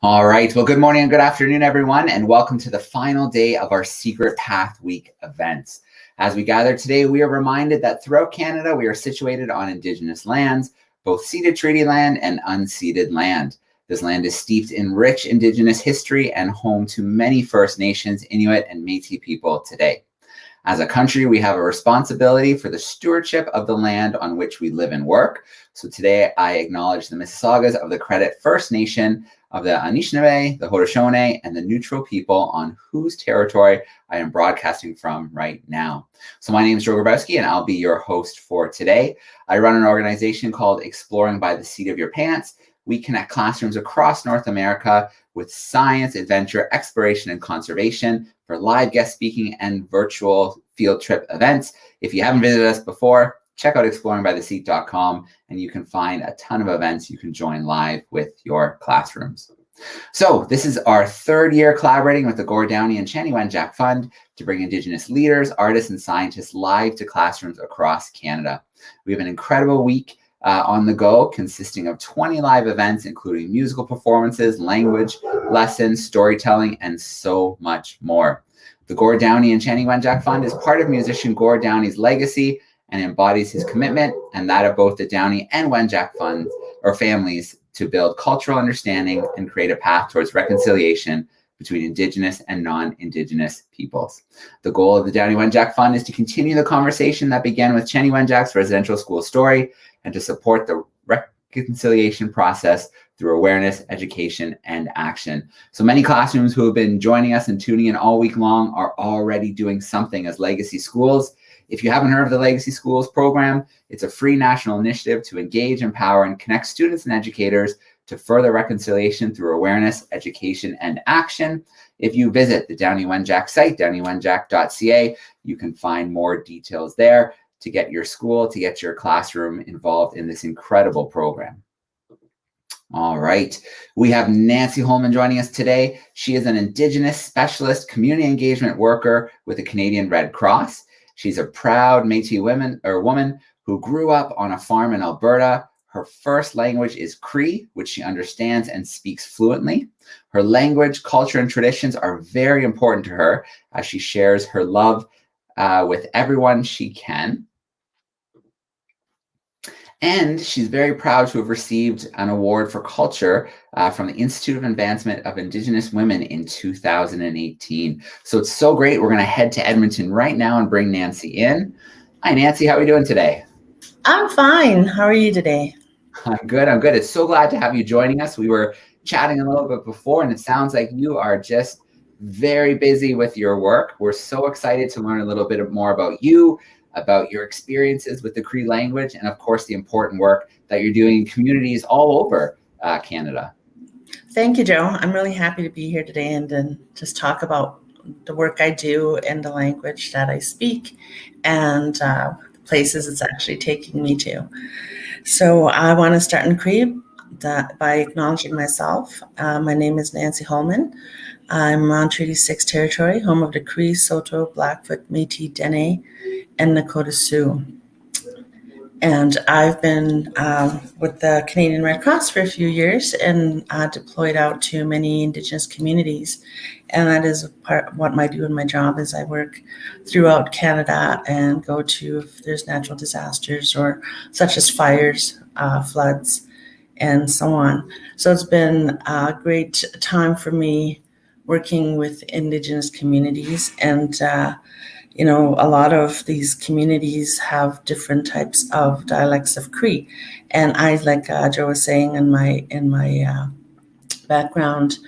All right. Well, good morning and good afternoon, everyone, and welcome to the final day of our Secret Path Week events. As we gather today, we are reminded that throughout Canada, we are situated on Indigenous lands, both ceded treaty land and unceded land. This land is steeped in rich Indigenous history and home to many First Nations, Inuit, and Métis people today. As a country, we have a responsibility for the stewardship of the land on which we live and work. So today, I acknowledge the Mississaugas of the Credit First Nation, of the Anishinaabe, the Haudenosaunee, and the neutral people on whose territory I am broadcasting from right now. So my name is Joe Grabowski, and I'll be your host for today. I run an organization called Exploring by the Seat of Your Pants. We connect classrooms across North America with science, adventure, exploration, and conservation for live guest speaking and virtual field trip events. If you haven't visited us before, check out exploringbytheseat.com and you can find a ton of events you can join live with your classrooms. So this is our third year collaborating with the Gore Downey and Chanie Wenjack Fund to bring Indigenous leaders, artists, and scientists live to classrooms across Canada. We have an incredible week on the go consisting of 20 live events, including musical performances, language lessons, storytelling, and so much more. The Gore Downey and Chanie Wenjack Fund is part of musician Gore Downey's legacy and embodies his commitment and that of both the Downey and Wenjack funds or families to build cultural understanding and create a path towards reconciliation between Indigenous and non-Indigenous peoples. The goal of the Downey Wenjack Fund is to continue the conversation that began with Chanie Wenjack's residential school story and to support the reconciliation process through awareness, education, and action. So many classrooms who have been joining us and tuning in all week long are already doing something as legacy schools. If you haven't heard of the Legacy Schools program, it's a free national initiative to engage, empower, and connect students and educators to further reconciliation through awareness, education, and action. If you visit the Downey Wenjack site, downeywenjack.ca, you can find more details there to get your school, to get your classroom involved in this incredible program. All right, we have Nancy Hollman joining us today. She is an Indigenous specialist community engagement worker with the Canadian Red Cross. She's a proud Métis woman who grew up on a farm in Alberta. Her first language is Cree, which she understands and speaks fluently. Her language, culture, and traditions are very important to her as she shares her love with everyone she can. And she's very proud to have received an award for culture from the Institute of Advancement of Indigenous Women in 2018. So it's so great. We're going to head to Edmonton right now and bring Nancy in. Hi, Nancy. How are you doing today? I'm fine. How are you today? I'm good. I'm good. It's so glad to have you joining us. We were chatting a little bit before, and it sounds like you are just very busy with your work. We're so excited to learn a little bit more about you, about your experiences with the Cree language, and of course, the important work that you're doing in communities all over Canada. Thank you, Joe. I'm really happy to be here today and just talk about the work I do and the language that I speak and the places it's actually taking me to. So I want to start in Cree by acknowledging myself. My name is Nancy Hollman. I'm on Treaty 6 territory, home of the Cree, Saulteaux, Blackfoot, Métis, Dene, and Nakota Sioux. And I've been with the Canadian Red Cross for a few years and deployed out to many Indigenous communities. And that is part what I do in my job is I work throughout Canada and go to if there's natural disasters or such as fires, floods, and so on. So it's been a great time for me working with Indigenous communities and a lot of these communities have different types of dialects of Cree, and I, like Joe was saying, in my background,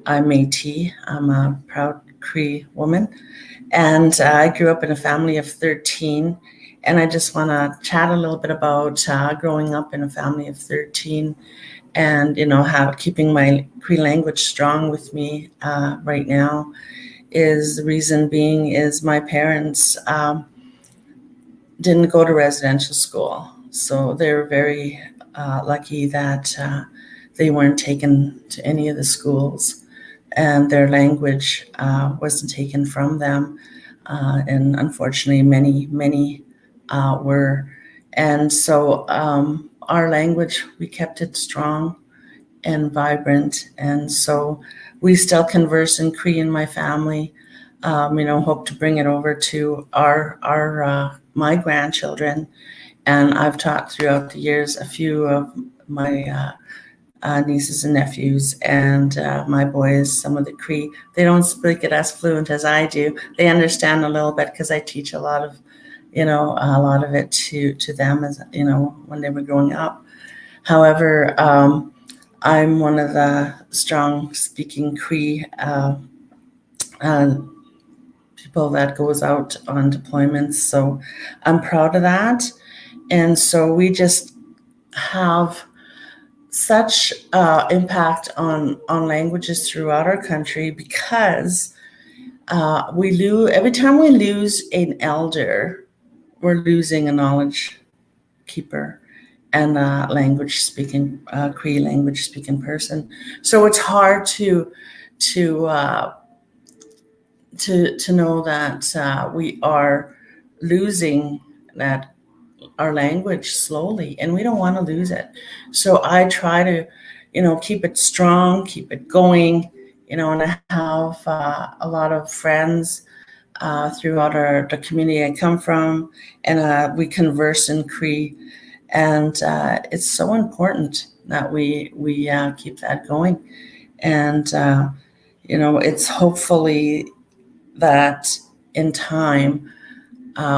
I'm Métis. I'm a proud Cree woman, and I grew up in a family of 13. And I just want to chat a little bit about growing up in a family of 13 and keeping my Cree language strong with me right now is the reason being is my parents didn't go to residential school, so they're very lucky that they weren't taken to any of the schools, and their language wasn't taken from them, and unfortunately many were. And so our language, we kept it strong and vibrant, and so we still converse in Cree in my family. Hope to bring it over to our my grandchildren, and I've taught throughout the years a few of my nieces and nephews, and my boys some of the Cree. They don't speak it as fluent as I do. They understand a little bit because I teach a lot of it to them as when they were growing up. However, I'm one of the strong speaking Cree people that goes out on deployments. So I'm proud of that. And so we just have such impact on languages throughout our country because every time we lose an elder, we're losing a knowledge keeper and a language speaking Cree language speaking person. So it's hard to know that we are losing that our language slowly, and we don't want to lose it. So I try to keep it strong, keep it going, and I have a lot of friends throughout the community I come from, and we converse in Cree, and it's so important that we keep that going. And it's hopefully that in time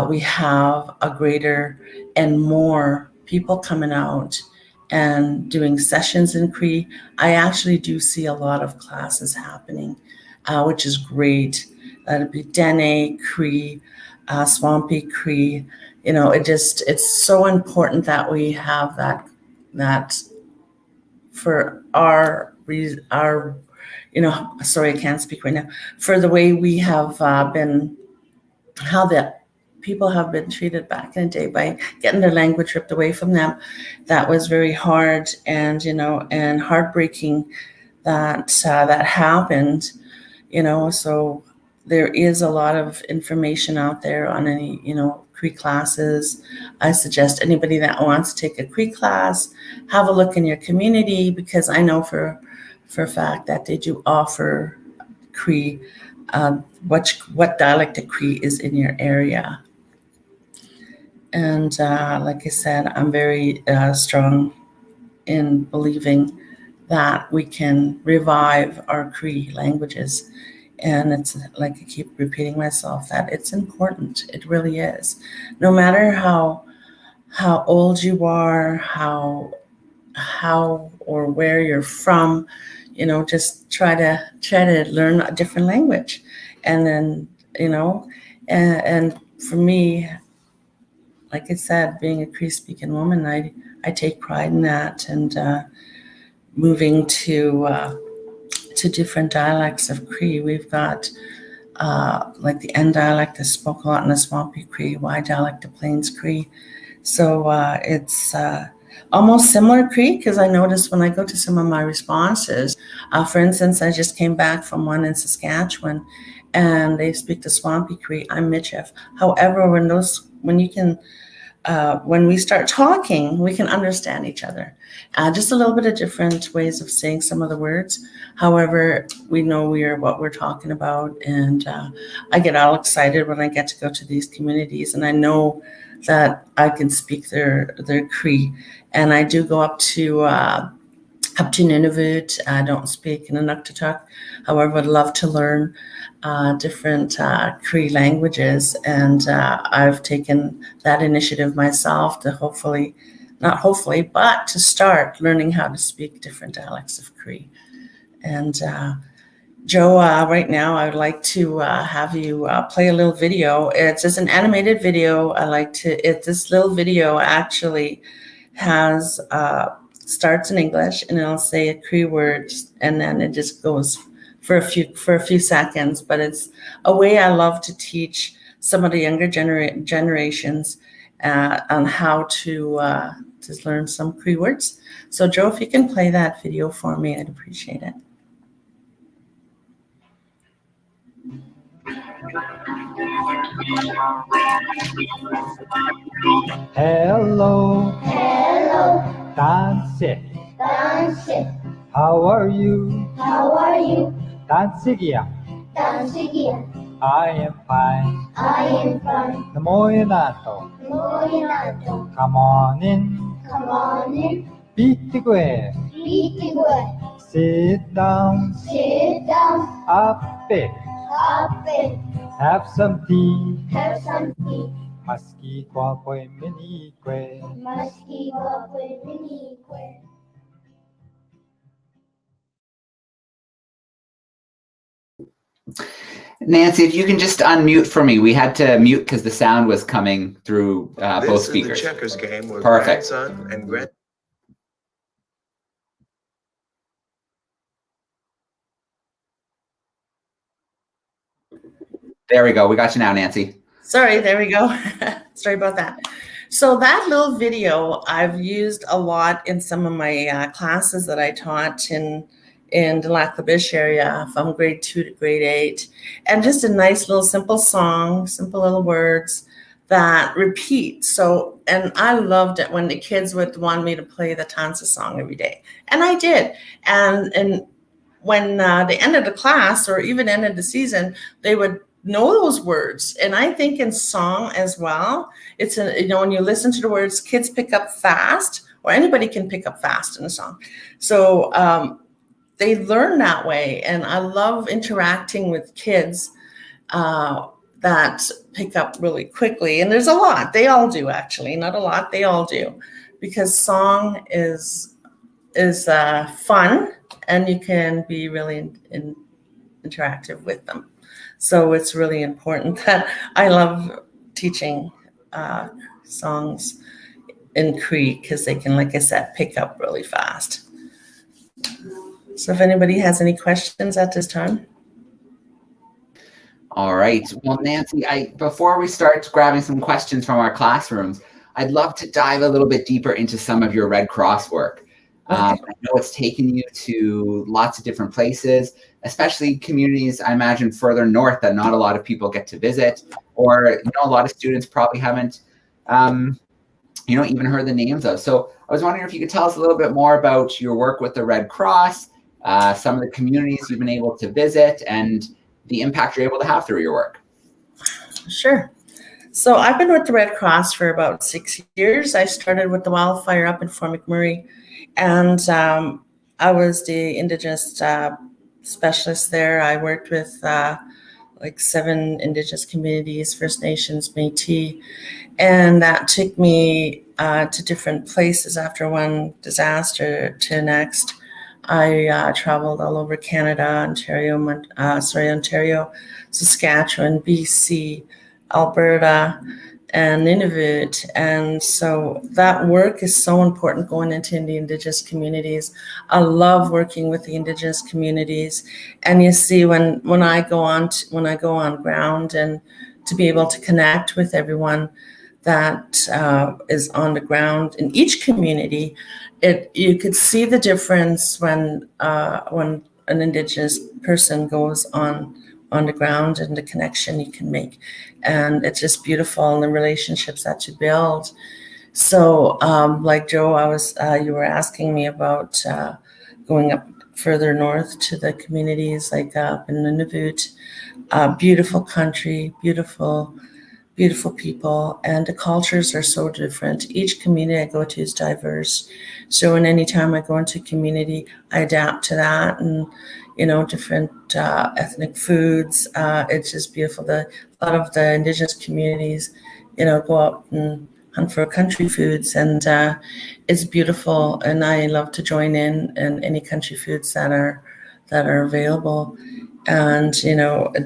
we have a greater and more people coming out and doing sessions in Cree. I actually do see a lot of classes happening, which is great. That'd be Dene Cree, Swampy Cree. It's so important that we have that for our sorry, I can't speak right now, for the way we have been, how the people have been treated back in the day by getting their language ripped away from them. That was very hard and heartbreaking that that happened. So there is a lot of information out there on any Cree classes. I suggest anybody that wants to take a Cree class, have a look in your community, because I know for a fact that they do offer Cree, what dialect of Cree is in your area. And like I said, I'm very strong in believing that we can revive our Cree languages. And it's like I keep repeating myself that it's important. It really is. No matter how old you are, how or where you're from, just try to learn a different language. And then, and for me, like I said, being a Cree speaking woman, I take pride in that, and moving to different dialects of Cree. We've got like the N dialect is spoken a lot in the Swampy Cree, Y dialect of Plains Cree. So it's almost similar Cree, because I noticed when I go to some of my responses, for instance, I just came back from one in Saskatchewan, and they speak the Swampy Cree. I'm Michif. However, when we start talking, we can understand each other. Just a little bit of different ways of saying some of the words. However, we know what we're talking about, and I get all excited when I get to go to these communities, and I know that I can speak their Cree. And I do go up to Nunavut. I don't speak Inuktitut. However, I'd love to learn different Cree languages, and I've taken that initiative myself to but to start learning how to speak different dialects of Cree. And Joe, right now I would like to have you play a little video. It's just an animated video. This little video actually has starts in English, and I'll say a Cree word, and then it just goes for a few seconds. But it's a way I love to teach some of the younger generations on how to learn some Cree words. So Joe, if you can play that video for me, I'd appreciate it. Hello, Hello, Danse. Danse. How are you? How are you? Dansigia. Dansigia. I am fine. I am fine. Namoyanato. Moinato. Come on in. Come on in. Bitigwe. Bitigwe. Sit down. Sit down. Up it. Up it. Have some tea. Have some tea. Maski kwa poe mini kwe. Maski wapoe minikwe. Nancy, if you can just unmute for me. We had to mute because the sound was coming through both speakers. This is the checkers game with Perfect. grandson and grand. There we go. We got you now, Nancy. Sorry, there we go. Sorry about that. So that little video I've used a lot in some of my classes that I taught in the Lac La Biche area from grade 2 to grade 8. And just a nice little simple song, simple little words that repeat. So, and I loved it when the kids would want me to play the Tansa song every day. And I did. And when they ended the class or even ended the season, they would know those words. And I think in song as well, it's when you listen to the words, kids pick up fast, or anybody can pick up fast in a song. So they learn that way. And I love interacting with kids that pick up really quickly. And there's a lot. They all do, actually. Not a lot. They all do. Because song is fun, and you can be really interactive with them. So it's really important that I love teaching songs in Cree because they can, like I said, pick up really fast. So if anybody has any questions at this time. All right. Well, Nancy, before we start grabbing some questions from our classrooms, I'd love to dive a little bit deeper into some of your Red Cross work. Okay. I know it's taken you to lots of different places, especially communities, I imagine, further north that not a lot of people get to visit, or a lot of students probably haven't, even heard the names of. So I was wondering if you could tell us a little bit more about your work with the Red Cross, some of the communities you've been able to visit, and the impact you're able to have through your work. Sure. So I've been with the Red Cross for about 6 years. I started with the wildfire up in Fort McMurray, and I was the Indigenous specialist there. I worked with like 7 Indigenous communities, First Nations, Métis, and that took me to different places after one disaster to next. I traveled all over Canada, Ontario, Saskatchewan, BC, Alberta, and Nunavut. And so that work is so important going into the Indigenous communities. I love working with the Indigenous communities. And you see when I go on ground and to be able to connect with everyone that is on the ground in each community, you could see the difference when an Indigenous person goes on the ground and the connection you can make. And it's just beautiful, and the relationships that you build. So like Joe, you were asking me about going up further north to the communities like up in Nunavut. Beautiful country, beautiful people, and the cultures are so different. Each community I go to is diverse. So any time I go into a community, I adapt to that, and different ethnic foods. It's just beautiful. A lot of the Indigenous communities, go out and hunt for country foods, and it's beautiful. And I love to join in any country foods that are available. And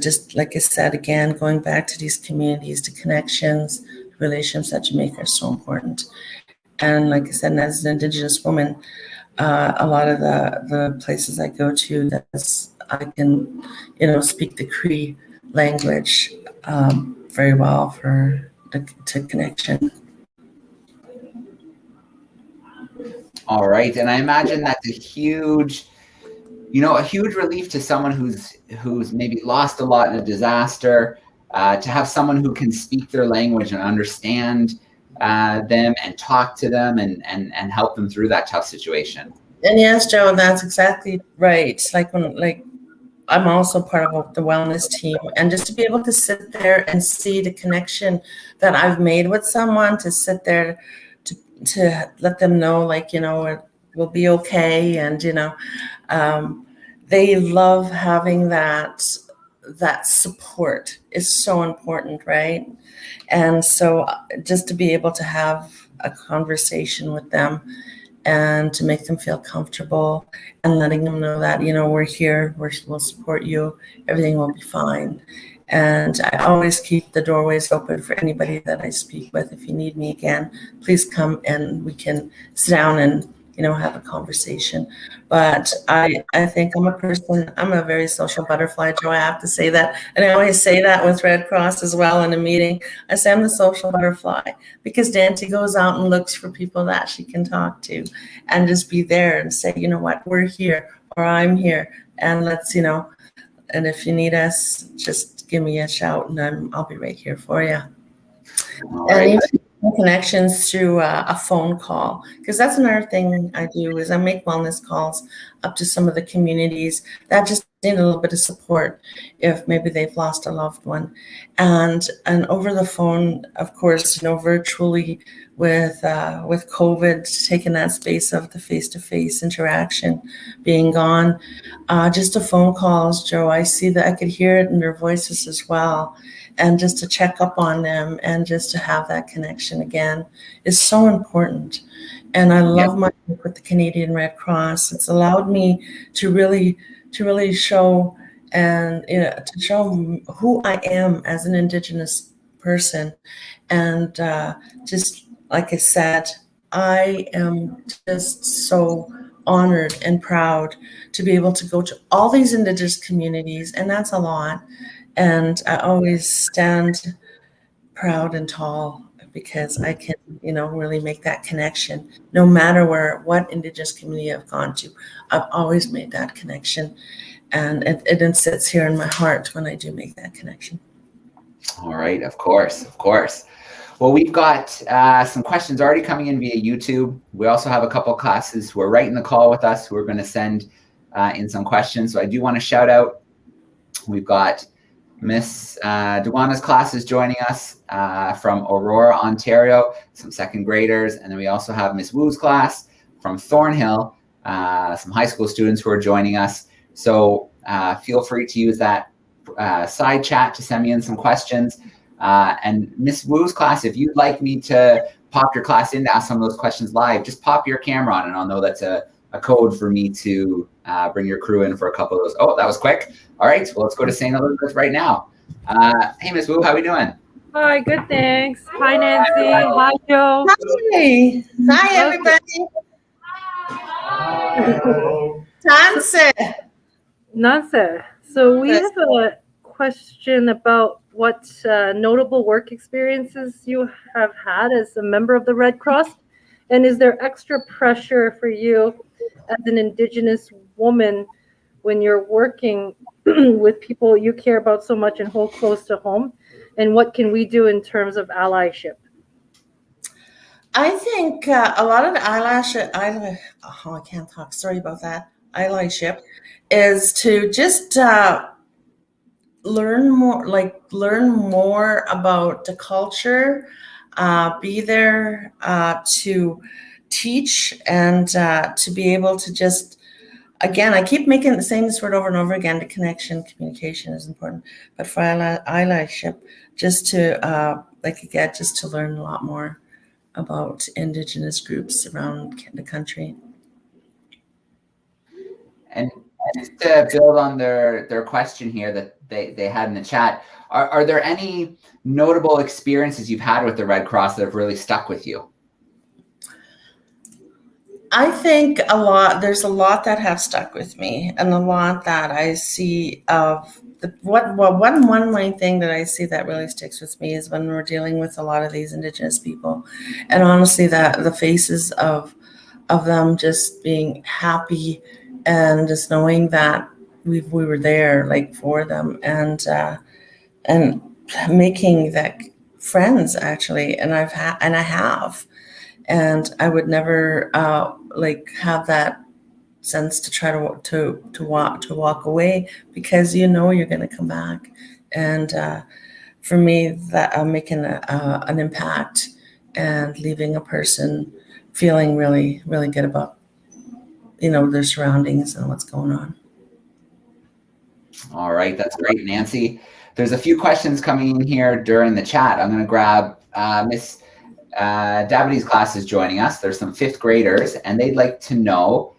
just like I said, again, going back to these communities, the connections, the relationships that you make are so important. And like I said, as an Indigenous woman, a lot of the places I go to, I can, speak the Cree language very well to connection. All right, and I imagine that's a huge relief to someone who's maybe lost a lot in a disaster, to have someone who can speak their language and understand them and talk to them and help them through that tough situation. And yes, Joe, that's exactly right. I'm also part of the wellness team, and just to be able to sit there and see the connection that I've made with someone, to sit there to let them know, it will be okay, and they love having that support is so important, right? And so just to be able to have a conversation with them and to make them feel comfortable and letting them know that, we're here, we'll support you, everything will be fine. And I always keep the doorways open for anybody that I speak with. If you need me again, please come and we can sit down and, have a conversation. But I think I'm a very social butterfly, Joe. I have to say that. And I always say that with Red Cross as well in a meeting. I say I'm the social butterfly because Dante goes out and looks for people that she can talk to and just be there and say, you know what, we're here, or I'm here. And let's, and if you need us, just give me a shout and I'll be right here for you. All right. And even connections through a phone call, because that's another thing I do is I make wellness calls up to some of the communities that just need a little bit of support if maybe they've lost a loved one, and over the phone, of course, virtually with COVID taking that space of the face-to-face interaction being gone, just the phone calls, Joe, I see that I could hear it in their voices as well. And just to check up on them and just to have that connection again is so important. And I love my work with the Canadian Red Cross. It's allowed me to really show and to show who I am as an Indigenous person. And just like I said, I am just so honored and proud to be able to go to all these Indigenous communities, and that's a lot. And I always stand proud and tall because I can, really make that connection. No matter what Indigenous community I've gone to, I've always made that connection. And it sits here in my heart when I do make that connection. All right, of course. Well, we've got some questions already coming in via YouTube. We also have a couple of classes who are right in the call with us who are going to send in some questions. So I do want to shout out, we've got Miss Dewana's class is joining us from Aurora, Ontario, some second graders. And then we also have Miss Wu's class from Thornhill, some high school students who are joining us. So feel free to use that side chat to send me in some questions. And Miss Wu's class, if you'd like me to pop your class in to ask some of those questions live, just pop your camera on and I'll know that's a code for me to bring your crew in for a couple of those. Oh, that was quick. All right, well, let's go to St. Elizabeth right now. Hey, Miss Wu, how are we doing? Hi, good, thanks. Hi, Nancy. Hi, Joe. Hi. Hi, everybody. Nancy. So we have a question about what notable work experiences you have had as a member of the Red Cross. And is there extra pressure for you as an Indigenous woman when you're working with people you care about so much and hold close to home? And what can we do in terms of allyship? I think a lot of the allyship is to just learn more about the culture, be there to teach and to be able to just, again, I keep saying this word over and over again, the connection, communication is important, but for allyship, just to, just to learn a lot more about Indigenous groups around the country. And just to build on their question here that they had in the chat, are there any notable experiences you've had with the Red Cross that have really stuck with you? I think there's a lot that have stuck with me, and a lot that I see of one main thing that I see that really sticks with me is when we're dealing with a lot of these Indigenous people, and honestly, that the faces of them just being happy and just knowing that we were there like for them, and making that friends actually, and I have. And I would never like have that sense to try to walk away, because you're going to come back. And for me, that making an impact and leaving a person feeling really, really good about their surroundings and what's going on. All right, that's great, Nancy. There's a few questions coming in here during the chat. I'm going to grab Miss Davidy's class is joining us. There's some 5th graders, and they'd like to know,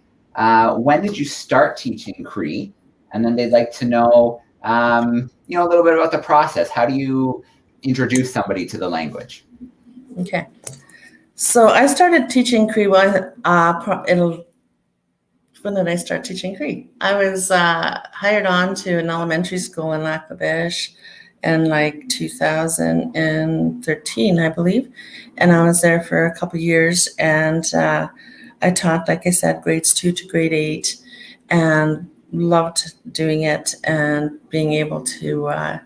when did you start teaching Cree? And then they'd like to know, a little bit about the process. How do you introduce somebody to the language? Okay. So I started teaching Cree. When did I start teaching Cree? I was hired on to an elementary school in Lac La Biche in like 2013, I believe. And I was there for a couple of years, and I taught, like I said, grades 2 to grade 8, and loved doing it and being able to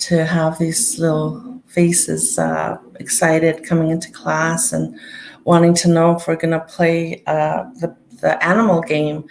have these little faces excited coming into class and wanting to know if we're going to play the animal game.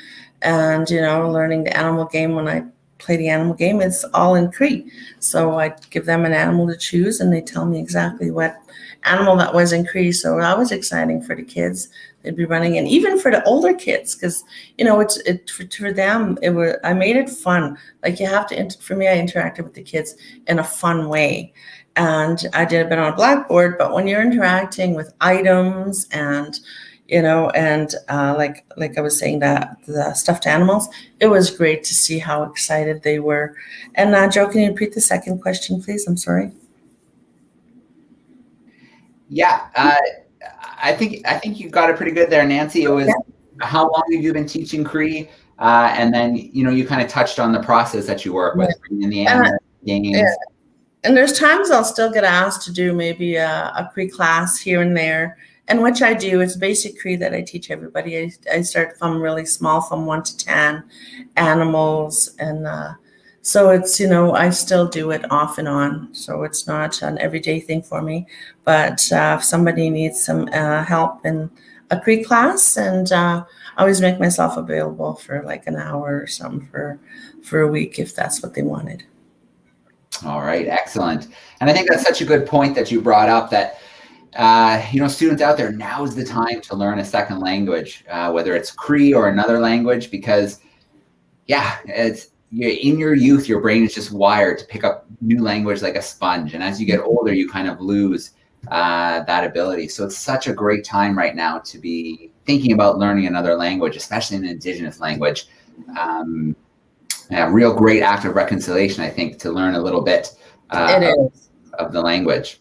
And learning the animal game, when I play the animal game, it's all in Cree. So I give them an animal to choose, and they tell me exactly what animal that was in Cree. So that was exciting for the kids. They'd be running, and even for the older kids, because for them I made it fun. Like, you have to. For me, I interacted with the kids in a fun way, and I did a bit on a blackboard. But when you're interacting with items and like I was saying, that the stuffed animals, it was great to see how excited they were. And Joe, can you repeat the second question, please? I'm sorry. Yeah, I think you got it pretty good there, Nancy. It was, how long have you been teaching Cree? And then you kind of touched on the process that you work with in the animal games. Yeah. And there's times I'll still get asked to do maybe a Cree class here and there. And which I do. It's basic Cree that I teach everybody. I start from really small, from 1 to 10 animals. And so it's, I still do it off and on. So it's not an everyday thing for me. But if somebody needs some help in a Cree class, and I always make myself available for like an hour or something for a week, if that's what they wanted. All right, excellent. And I think that's such a good point that you brought up, that students out there, now is the time to learn a second language, whether it's Cree or another language, because in your youth, your brain is just wired to pick up new language like a sponge. And as you get older, you kind of lose that ability. So it's such a great time right now to be thinking about learning another language, especially an Indigenous language. Real great act of reconciliation, I think, to learn a little bit of the language.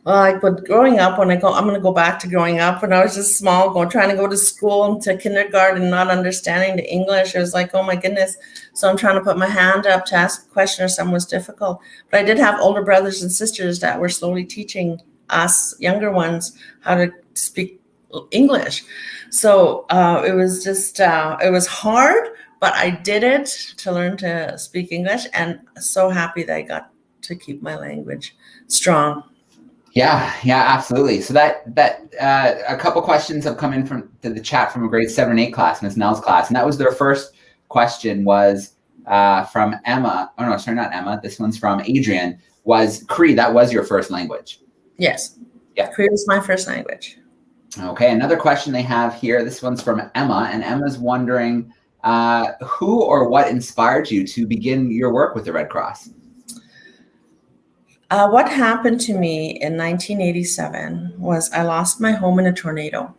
Well, growing up, I'm going to go back to growing up when I was just small, trying to go to school and to kindergarten, not understanding the English. It was like, oh my goodness. So I'm trying to put my hand up to ask a question if something was difficult. But I did have older brothers and sisters that were slowly teaching us younger ones how to speak English. So it was just, it was hard, but I did it to learn to speak English, and so happy that I got to keep my language strong. Yeah, absolutely. So that a couple questions have come in to the chat from a grade 7 and 8 class, Miss Nell's class, and that was their first question was from Emma. Oh no, sorry, not Emma. This one's from Adrian. Was Cree, that was your first language? Yes. Yeah. Cree was my first language. Okay, another question they have here. This one's from Emma, and Emma's wondering who or what inspired you to begin your work with the Red Cross? What happened to me in 1987 was I lost my home in a tornado,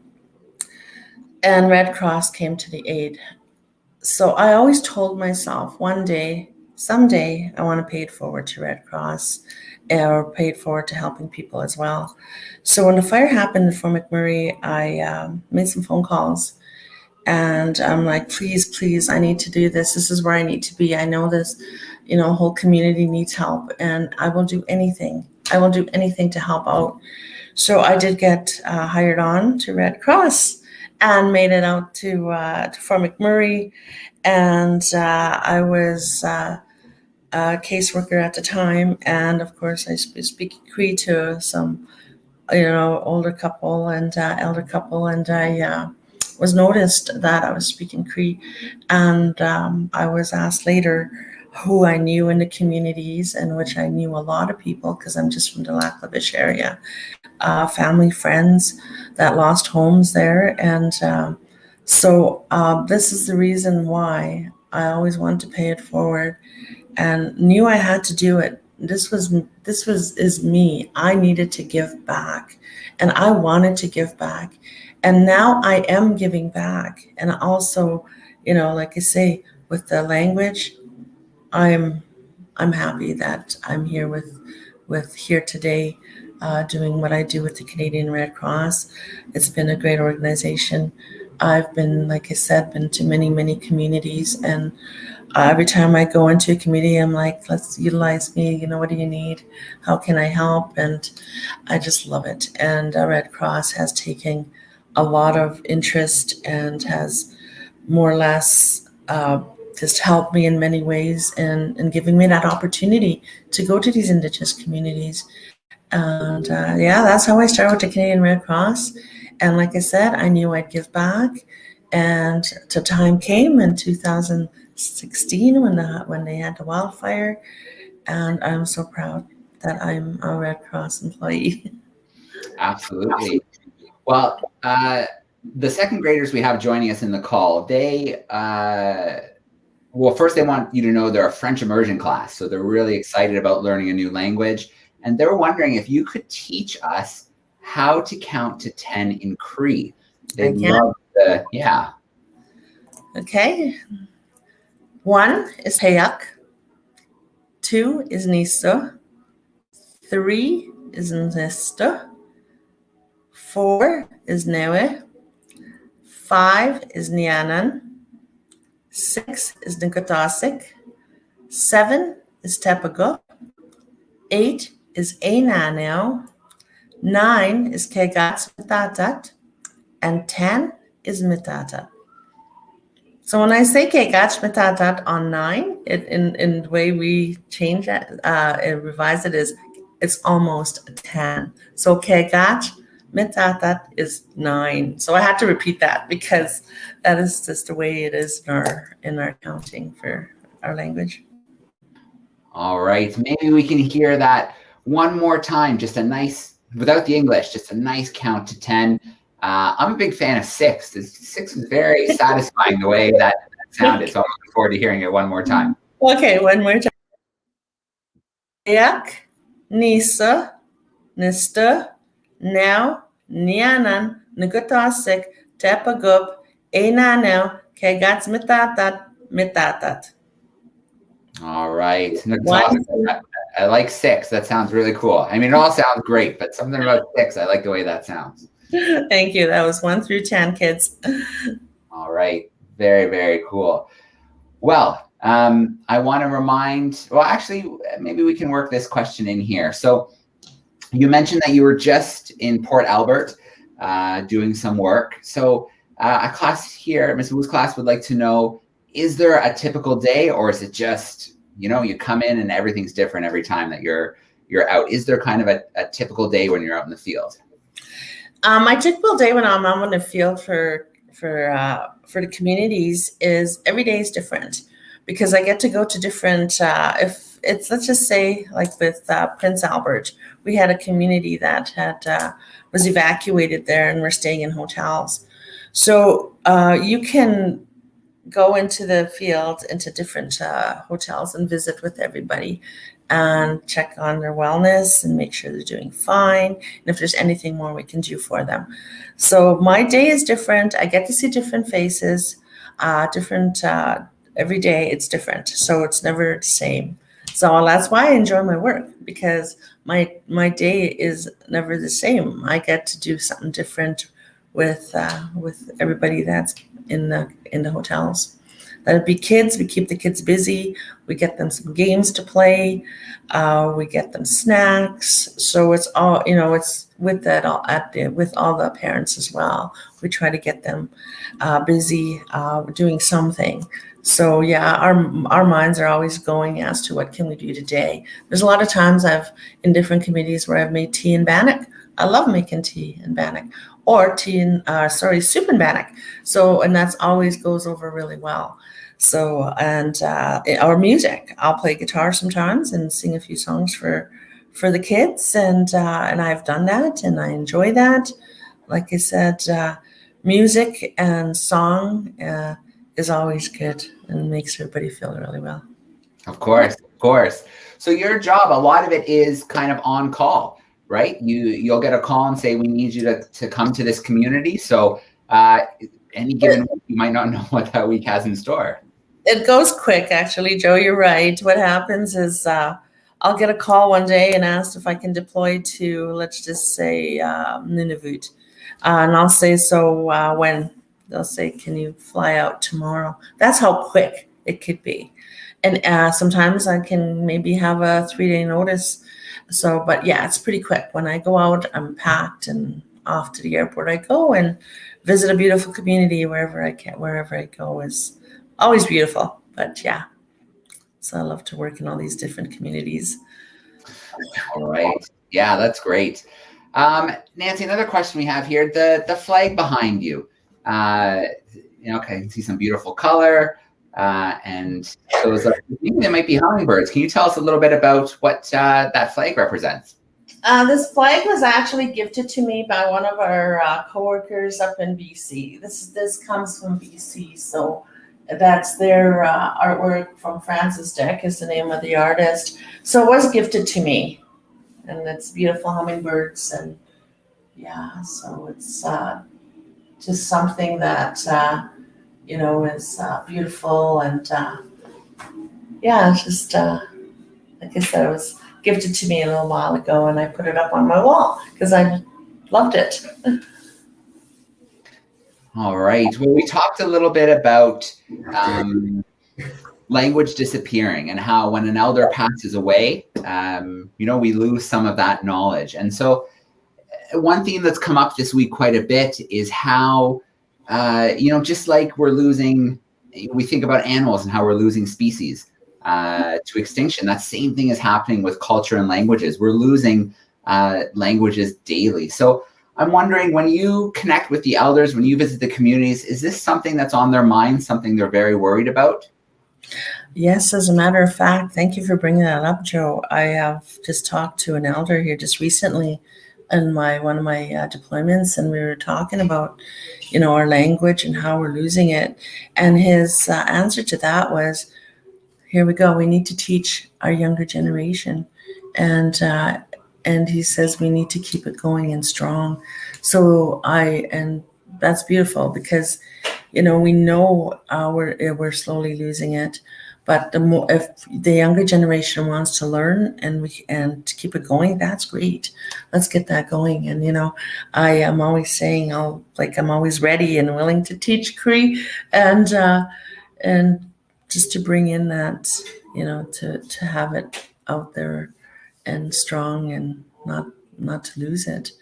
and Red Cross came to the aid. So I always told myself, one day someday I want to pay it forward to Red Cross or pay it forward to helping people as well. So when the fire happened in Fort McMurray, I made some phone calls. And I'm like, please, I need to do this. This is where I need to be. I know this, whole community needs help, and I will do anything. I will do anything to help out. So I did get hired on to Red Cross and made it out to Fort McMurray. And I was a caseworker at the time. And of course, I was speaking Cree to some, older couple and elder couple. And I was noticed that I was speaking Cree, and I was asked later who I knew in the communities, in which I knew a lot of people because I'm just from the Lac La Biche area, family, friends that lost homes there, and so this is the reason why I always wanted to pay it forward, and knew I had to do it. This is me. I needed to give back, and I wanted to give back. And now I am giving back. And also, like I say, with the language, I'm happy that I'm here with here today, doing what I do with the Canadian Red Cross. It's been a great organization. I've been, like I said, been to many, many communities, and every time I go into a community, I'm like, let's utilize me. What do you need? How can I help? And I just love it. And Red Cross has taken a lot of interest and has more or less just helped me in many ways and giving me that opportunity to go to these Indigenous communities. And that's how I started with the Canadian Red Cross. And like I said, I knew I'd give back. And the time came in 2016 when they had the wildfire. And I'm so proud that I'm a Red Cross employee. Absolutely. Well, the second graders we have joining us in the call, they, first they want you to know they're a French immersion class. So they're really excited about learning a new language. And they're wondering if you could teach us how to count to 10 in Cree. They love yeah. Okay. 1 is Hayak. 2 is Nista. 3 is Nista. 4 is Newe. 5 is Nianan. 6 is Nikotasik. 7 is Tepago. 8 is Einaneo. 9 is Kegats Mitatat. And 10 is Mitatat. So when I say Kegats Mitatat on 9, in the way we change it, revise it, it's almost 10. So Kegats Mitatat is 9. So I had to repeat that because that is just the way it is in our counting for our language. All right. Maybe we can hear that one more time. Just a nice, without the English, just a nice count to 10. I'm a big fan of 6. 6 is very satisfying the way that sounded. So I'm looking forward to hearing it one more time. Okay, one more time. Yak, Nisa, Nista, Now, Nianan, Nikotasik, Tepagup, Einaneo, Kegats Mitatat. All right. I like 6. That sounds really cool. I mean, it all sounds great, but something about 6, I like the way that sounds. Thank you. That was 1 through 10, kids. All right. Very, very cool. Well, I want to remind, actually, maybe we can work this question in here. So you mentioned that you were just in Port Albert doing some work. So a class here, Ms. Wu's class would like to know, is there a typical day, or is it just, you come in and everything's different every time that you're out? Is there kind of a typical day when you're out in the field? My typical day when I'm out in the field for the communities is every day is different because I get to go to different, if it's, let's just say like with Prince Albert, we had a community that was evacuated there and we're staying in hotels. So you can go into the field, into different hotels and visit with everybody and check on their wellness and make sure they're doing fine. And if there's anything more we can do for them. So my day is different. I get to see different faces, different Every day it's different, so it's never the same. So that's why I enjoy my work, because my day is never the same. I get to do something different with everybody that's in the hotels. That'd be kids. We keep the kids busy. We get them some games to play. We get them snacks. So it's all, it's with that all with all the parents as well. We try to get them busy doing something. So yeah, our minds are always going as to what can we do today. There's a lot of times in different committees where I've made tea in bannock. I love making tea in bannock, or soup in bannock. So, and that's always goes over really well. So, and our music, I'll play guitar sometimes and sing a few songs for the kids, and I've done that, and I enjoy that. Like I said, music and song is always good and makes everybody feel really well. Of course, of course. So your job, a lot of it is kind of on call, right? You'll get a call and say, we need you to come to this community. So any given week, you might not know what that week has in store. It goes quick, actually, Joe. You're right. What happens is I'll get a call one day and ask if I can deploy to, let's just say, Nunavut. And I'll say, so when? They'll say, can you fly out tomorrow? That's how quick it could be. And sometimes I can maybe have a 3-day notice. So, but yeah, it's pretty quick. When I go out, I'm packed and off to the airport I go and visit a beautiful community wherever I go is always beautiful. But yeah, so I love to work in all these different communities. All right. Yeah, that's great. Nancy, another question we have here, the flag behind you. I can see some beautiful color. And those maybe they might be hummingbirds. Can you tell us a little bit about what that flag represents? This flag was actually gifted to me by one of our coworkers up in BC. This comes from BC, so that's their artwork from Francis Deck is the name of the artist. So it was gifted to me, and it's beautiful hummingbirds, and yeah, so it's just something that is beautiful, and yeah, it's just like I said, it was gifted to me a little while ago, and I put it up on my wall because I loved it. All right. Well, we talked a little bit about language disappearing and how when an elder passes away, we lose some of that knowledge. And so one theme that's come up this week quite a bit is how, just like we think about animals and how we're losing species to extinction. That same thing is happening with culture and languages. We're losing languages daily. So I'm wondering, when you connect with the elders, when you visit the communities, is this something that's on their mind, something they're very worried about? Yes, as a matter of fact, thank you for bringing that up, Joe. I have just talked to an elder here just recently in one of my deployments, and we were talking about, our language and how we're losing it. And his answer to that was, here we go, we need to teach our younger generation. And he says we need to keep it going and strong. So and that's beautiful, because, we know we're slowly losing it. But if the younger generation wants to learn and to keep it going, that's great. Let's get that going. And I am always saying I'm always ready and willing to teach Cree, and just to bring in that, to have it out there and strong and not to lose it.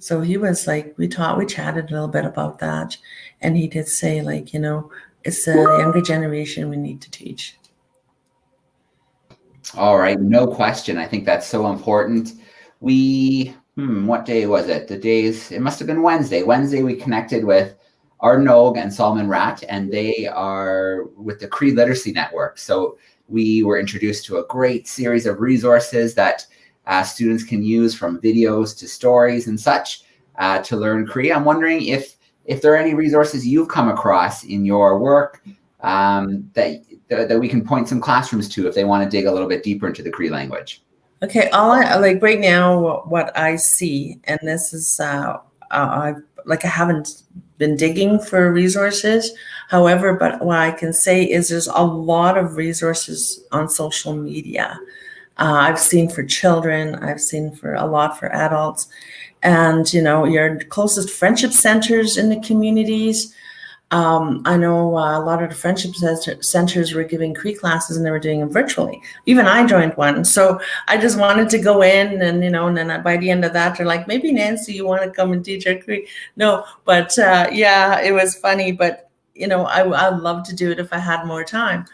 So he was like, we chatted a little bit about that, and he did say, it's the younger generation we need to teach. All right, no question. I think that's so important. What day was it? It must have been Wednesday. Wednesday, we connected with Arnold and Solomon Rat, and they are with the Cree Literacy Network. So we were introduced to a great series of resources that students can use, from videos to stories and such, to learn Cree. I'm wondering if there are any resources you've come across in your work that we can point some classrooms to if they want to dig a little bit deeper into the Cree language. Okay, right now, what I see, and this is I haven't been digging for resources. However, but what I can say is there's a lot of resources on social media. I've seen for children, I've seen for a lot for adults, and your closest friendship centers in the communities. I know a lot of the friendship centers were giving Cree classes, and they were doing them virtually. Even I joined one. So I just wanted to go in, and and then by the end of that, they're like, maybe Nancy, you want to come and teach our Cree? No, but yeah, it was funny. But I'd love to do it if I had more time.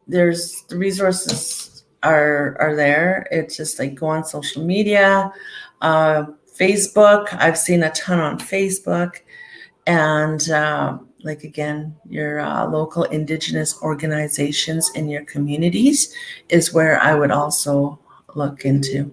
There's the resources are there. It's just like go on social media, Facebook. I've seen a ton on Facebook. And again, your local Indigenous organizations in your communities is where I would also look into.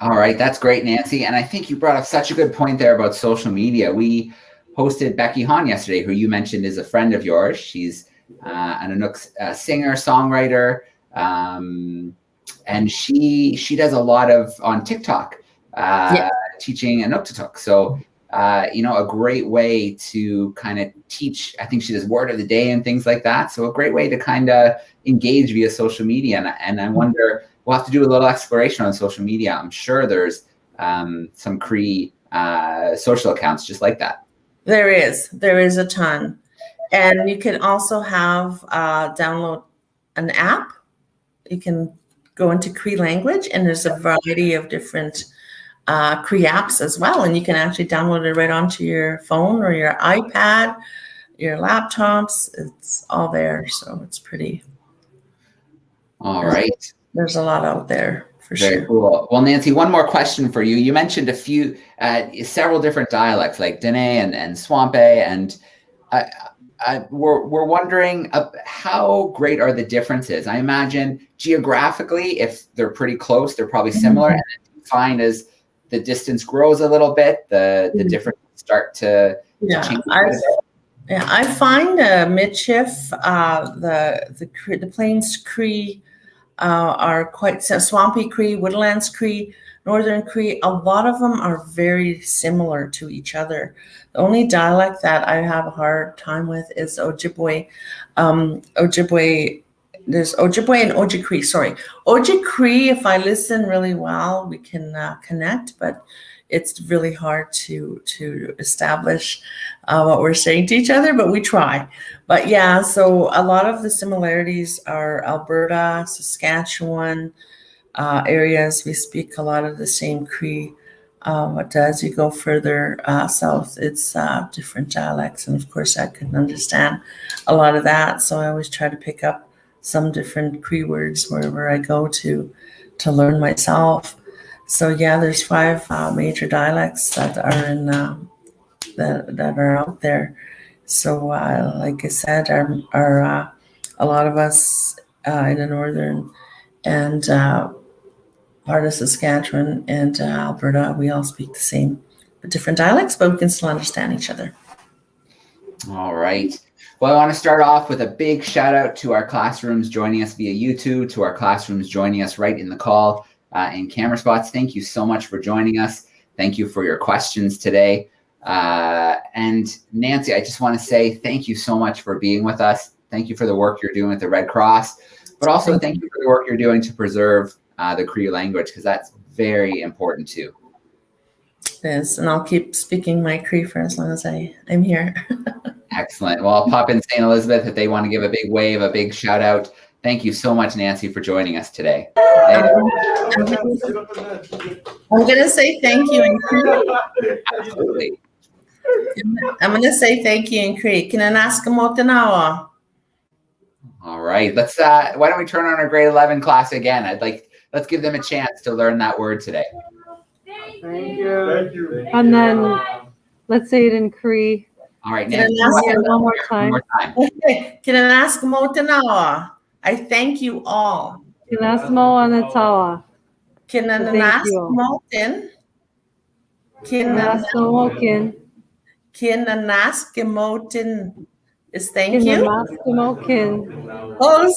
All right, that's great, Nancy. And I think you brought up such a good point there about social media. We hosted Becky Hahn yesterday, who you mentioned is a friend of yours. She's an Inuk singer, songwriter, and she does a lot on TikTok, teaching Inuktitut. So a great way to kind of teach. I think she does word of the day and things like that. So a great way to kind of engage via social media. And I wonder, we'll have to do a little exploration on social media. I'm sure there's some Cree social accounts just like that. There is a ton. And you can also have download an app. You can go into Cree language, and there's a variety of different Cree apps as well, and you can actually download it right onto your phone or your iPad, your laptops. It's all there, so it's pretty. All right. There's a lot out there for Very sure. Cool. Well, Nancy, one more question for you. You mentioned several different dialects like Dene and Swampe, and we're wondering how great are the differences? I imagine geographically, if they're pretty close, they're probably similar, and then find as the distance grows a little bit, the differences start to change. I find Michif, the Plains Cree are quite Swampy Cree, Woodlands Cree, Northern Cree. A lot of them are very similar to each other. The only dialect that I have a hard time with is Ojibwe. There's Ojibwe and Ojibwe. Sorry, Ojibwe. If I listen really well, we can connect, but it's really hard to establish what we're saying to each other. But we try. But yeah, so a lot of the similarities are Alberta, Saskatchewan areas. We speak a lot of the same Cree. But as you go further south, it's different dialects, and of course, I couldn't understand a lot of that. So I always try to pick up some different Cree words wherever I go to learn myself. So yeah, there's 5 major dialects that are in that are out there. So like I said, our a lot of us in the northern and part of Saskatchewan and Alberta, we all speak the same, but different dialects, but we can still understand each other. All right. Well, I want to start off with a big shout out to our classrooms joining us via YouTube, to our classrooms joining us right in the call in camera spots. Thank you so much for joining us. Thank you for your questions today. And Nancy, I just want to say thank you so much for being with us. Thank you for the work you're doing with the Red Cross, but also thank you for the work you're doing to preserve the Cree language, because that's very important too. Yes, and I'll keep speaking my Cree for as long as I'm here. Excellent. Well, I'll pop in St. Elizabeth if they want to give a big wave, a big shout out. Thank you so much, Nancy, for joining us today. I'm going to say thank you in Cree. Absolutely. I'm going to say thank you in Cree. Can I ask them what the now? All right. Let's. Why don't we turn on our grade 11 class again? Let's give them a chance to learn that word today. Thank you. Thank you. And then let's say it in Cree. All right, Can Nancy, I ask you one more time? Okay. Can I ask them what the now? I thank you all. Kinasmo Anatawa. Can I Thank ask you. Moten? Can Kinasmokin. I ask Moten? Is thank you. Kinasmokin. Oh,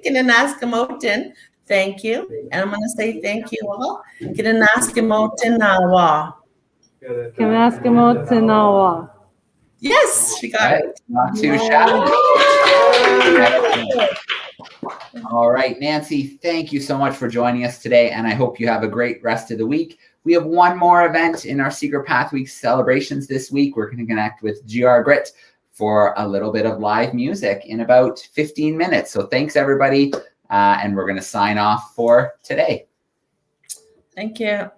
can I ask Moten? Thank you. And I'm going to say thank you all. Can I ask Moten now? Kamaskimo Tinawa. Yes, she got Right, it. not too shabby. All right, Nancy, thank you so much for joining us today, and I hope you have a great rest of the week. We have one more event in our Secret Path Week celebrations this week. We're going to connect with GR Grit for a little bit of live music in about 15 minutes. So thanks, everybody, and we're going to sign off for today. Thank you.